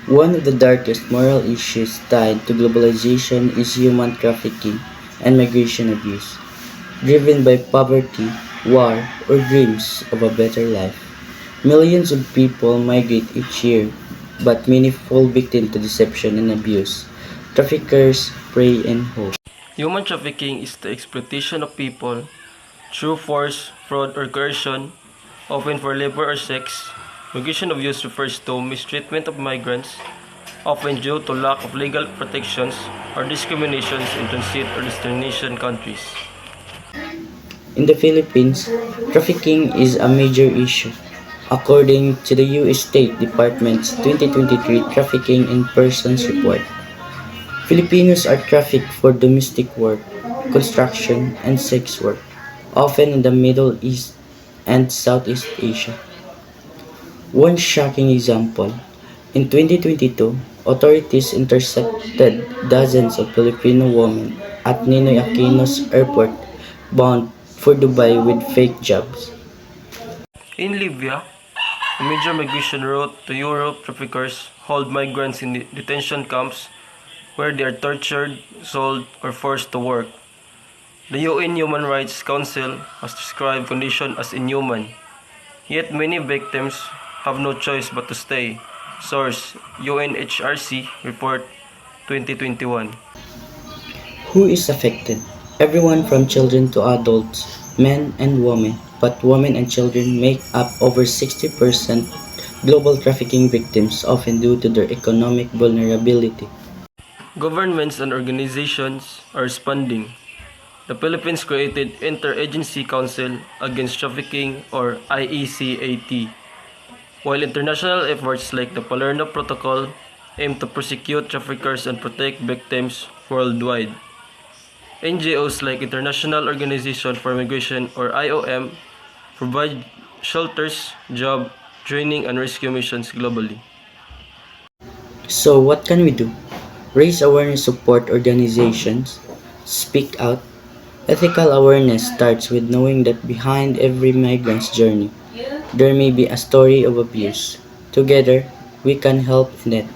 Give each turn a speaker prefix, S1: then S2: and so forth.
S1: One of the darkest moral issues tied to globalization is human trafficking and migration abuse, driven by poverty, war, or dreams of a better life. Millions of people migrate each year, but many fall victim to deception and abuse. Traffickers prey and hope.
S2: Human trafficking is the exploitation of people through force, fraud, or coercion, often for labor or sex. Migration abuse refers to mistreatment of migrants, often due to lack of legal protections or discriminations in transit or destination countries.
S1: In the Philippines, trafficking is a major issue. According to the U.S. State Department's 2023 Trafficking in Persons Report, Filipinos are trafficked for domestic work, construction, and sex work, often in the Middle East and Southeast Asia. One shocking example: in 2022, authorities intercepted dozens of Filipino women at Ninoy Aquino's airport bound for Dubai with fake jobs.
S2: In Libya, a major migration route to Europe, traffickers hold migrants in detention camps where they are tortured, sold, or forced to work. The UN Human Rights Council has described conditions as inhuman, yet many victims have no choice but to stay. Source: UNHRC Report 2021.
S1: Who is affected? Everyone from children to adults, men and women, but women and children make up over 60% global trafficking victims, often due to their economic vulnerability.
S2: Governments and organizations are responding. The Philippines created Interagency Council Against Trafficking or IECAT, while international efforts like the Palermo Protocol aim to prosecute traffickers and protect victims worldwide. NGOs like International Organization for Migration or IOM provide shelters, job, training, and rescue missions globally.
S1: So, what can we do? Raise awareness, support organizations, speak out. Ethical awareness starts with knowing that behind every migrant's journey, there may be a story of abuse. Together, we can help in it.